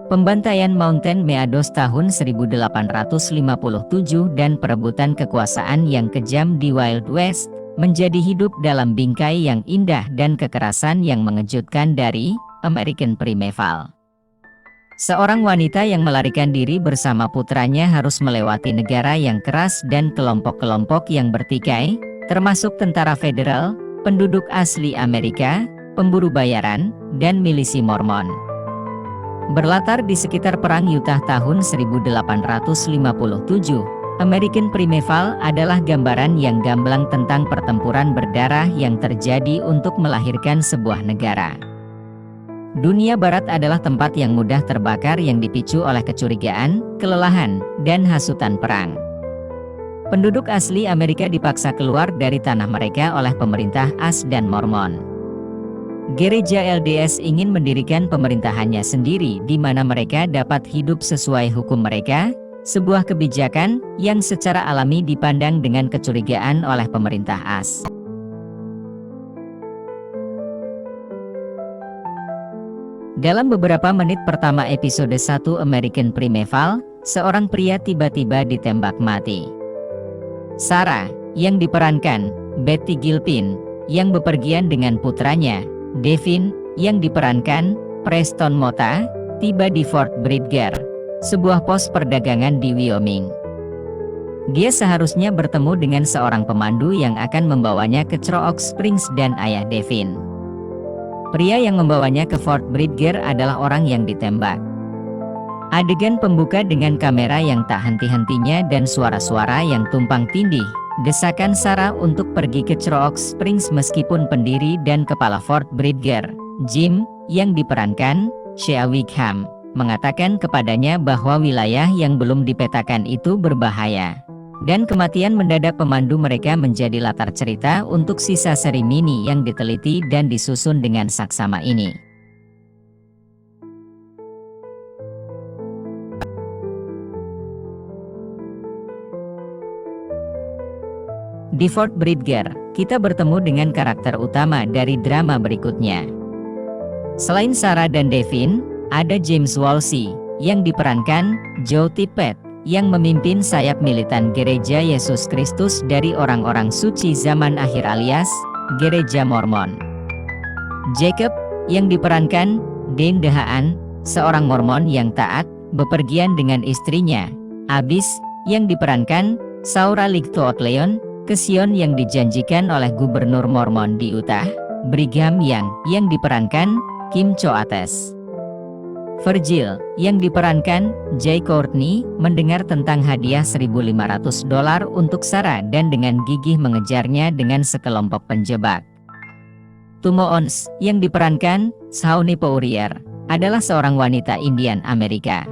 Pembantaian Mountain Meadows tahun 1857 dan perebutan kekuasaan yang kejam di Wild West menjadi hidup dalam bingkai yang indah dan kekerasan yang mengejutkan dari American Primeval. Seorang wanita yang melarikan diri bersama putranya harus melewati negara yang keras dan kelompok-kelompok yang bertikai, termasuk tentara federal, penduduk asli Amerika, pemburu bayaran, dan milisi Mormon. Berlatar di sekitar Perang Utah tahun 1857, American Primeval adalah gambaran yang gamblang tentang pertempuran berdarah yang terjadi untuk melahirkan sebuah negara. Dunia Barat adalah tempat yang mudah terbakar yang dipicu oleh kecurigaan, kelelahan, dan hasutan perang. Penduduk asli Amerika dipaksa keluar dari tanah mereka oleh pemerintah AS dan Mormon. Gereja LDS ingin mendirikan pemerintahannya sendiri di mana mereka dapat hidup sesuai hukum mereka, sebuah kebijakan yang secara alami dipandang dengan kecurigaan oleh pemerintah AS. Dalam beberapa menit pertama episode 1 American Primeval, seorang pria tiba-tiba ditembak mati. Sarah, yang diperankan Betty Gilpin, yang bepergian dengan putranya, Devin, yang diperankan Preston Mota, tiba di Fort Bridger, sebuah pos perdagangan di Wyoming. Dia seharusnya bertemu dengan seorang pemandu yang akan membawanya ke Trout Springs dan ayah Devin. Pria yang membawanya ke Fort Bridger adalah orang yang ditembak. Adegan pembuka dengan kamera yang tak henti-hentinya dan suara-suara yang tumpang tindih. Desakan Sarah untuk pergi ke Trout Springs meskipun pendiri dan kepala Fort Bridger, Jim, yang diperankan Shea Wigham, mengatakan kepadanya bahwa wilayah yang belum dipetakan itu berbahaya. Dan kematian mendadak pemandu mereka menjadi latar cerita untuk sisa seri mini yang diteliti dan disusun dengan saksama ini. Di Fort Bridger, kita bertemu dengan karakter utama dari drama berikutnya. Selain Sarah dan Devin, ada James Woolsey, yang diperankan Joe Tippett, yang memimpin sayap militan Gereja Yesus Kristus dari orang-orang suci zaman akhir alias Gereja Mormon. Jacob, yang diperankan Dane DeHaan, seorang Mormon yang taat, bepergian dengan istrinya, Abyss, yang diperankan Saura Lightfoot-Leon, ke Sion yang dijanjikan oleh Gubernur Mormon di Utah, Brigham Young, yang diperankan Kim Coates. Virgil, yang diperankan Jay Courtney, mendengar tentang hadiah $1.500 untuk Sarah dan dengan gigih mengejarnya dengan sekelompok penjebak. Tumo Ons, yang diperankan Shawnee Pourier, adalah seorang wanita Indian Amerika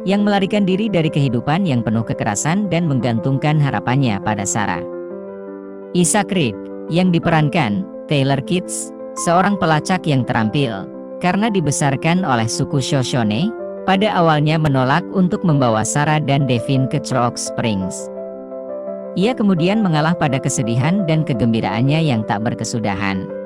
yang melarikan diri dari kehidupan yang penuh kekerasan dan menggantungkan harapannya pada Sarah. Isaac Reed, yang diperankan Taylor Kitts, seorang pelacak yang terampil, karena dibesarkan oleh suku Shoshone, pada awalnya menolak untuk membawa Sarah dan Devin ke Trout Springs. Ia kemudian mengalah pada kesedihan dan kegembiraannya yang tak berkesudahan.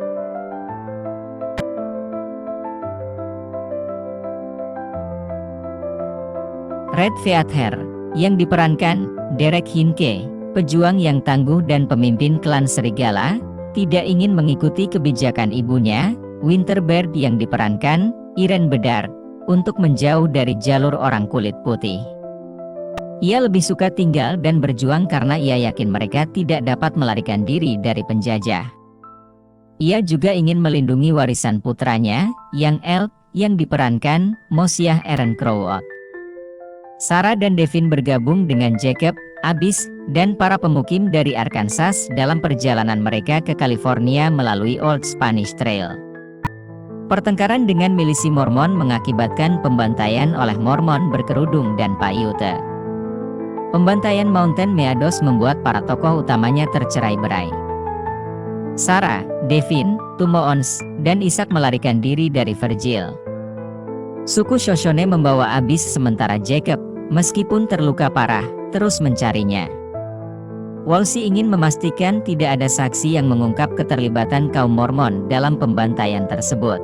Red Feather, yang diperankan Derek Hinke, pejuang yang tangguh dan pemimpin klan serigala, tidak ingin mengikuti kebijakan ibunya, Winterbird, yang diperankan Irene Bedard, untuk menjauh dari jalur orang kulit putih. Ia lebih suka tinggal dan berjuang karena ia yakin mereka tidak dapat melarikan diri dari penjajah. Ia juga ingin melindungi warisan putranya, Young Elk, yang diperankan Mosiah Aaron Crowell. Sarah dan Devin bergabung dengan Jacob, Abyss, dan para pemukim dari Arkansas dalam perjalanan mereka ke California melalui Old Spanish Trail. Pertengkaran dengan milisi Mormon mengakibatkan pembantaian oleh Mormon berkerudung dan Paiute. Pembantaian Mountain Meadows membuat para tokoh utamanya tercerai-berai. Sarah, Devin, Tumo Ons, dan Isaac melarikan diri dari Virgil. Suku Shoshone membawa Abyss sementara Jacob, meskipun terluka parah, terus mencarinya. Woolsey ingin memastikan tidak ada saksi yang mengungkap keterlibatan kaum Mormon dalam pembantaian tersebut.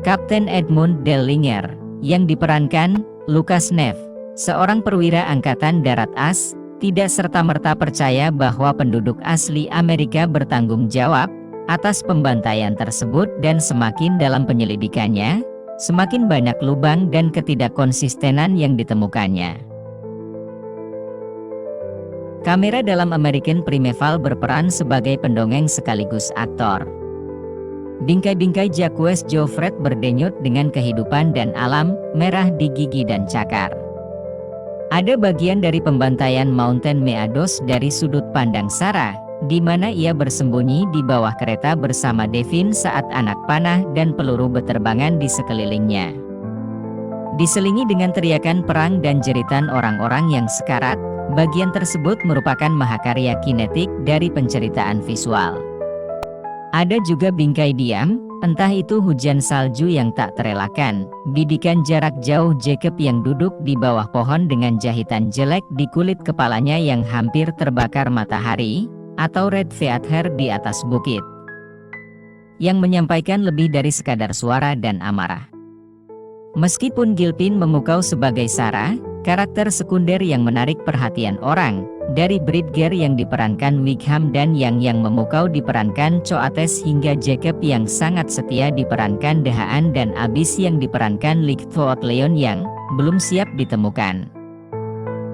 Kapten Edmund Dellinger, yang diperankan Lucas Neff, seorang perwira angkatan darat AS, tidak serta-merta percaya bahwa penduduk asli Amerika bertanggung jawab atas pembantaian tersebut, dan semakin dalam penyelidikannya, semakin banyak lubang dan ketidakkonsistenan yang ditemukannya. Kamera dalam American Primeval berperan sebagai pendongeng sekaligus aktor. Bingkai-bingkai Jacques Joffred berdenyut dengan kehidupan dan alam, merah di gigi dan cakar. Ada bagian dari pembantaian Mountain Meadows dari sudut pandang Sarah, di mana ia bersembunyi di bawah kereta bersama Devin saat anak panah dan peluru berterbangan di sekelilingnya. Diselingi dengan teriakan perang dan jeritan orang-orang yang sekarat, bagian tersebut merupakan mahakarya kinetik dari penceritaan visual. Ada juga bingkai diam, entah itu hujan salju yang tak terelakkan, bidikan jarak jauh Jacob yang duduk di bawah pohon dengan jahitan jelek di kulit kepalanya yang hampir terbakar matahari, atau Red Feather di atas bukit, yang menyampaikan lebih dari sekadar suara dan amarah. Meskipun Gilpin memukau sebagai Sarah, karakter sekunder yang menarik perhatian orang, dari Bridger yang diperankan Wickham dan yang memukau diperankan Coates hingga Jacob yang sangat setia diperankan Dehaan dan Abyss yang diperankan Lichtfoot Leon yang belum siap ditemukan.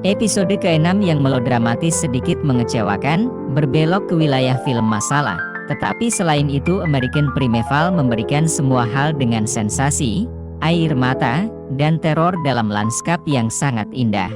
Episode ke-6 yang melodramatis sedikit mengecewakan, berbelok ke wilayah film masalah, tetapi selain itu American Primeval memberikan semua hal dengan sensasi, air mata, dan teror dalam lanskap yang sangat indah.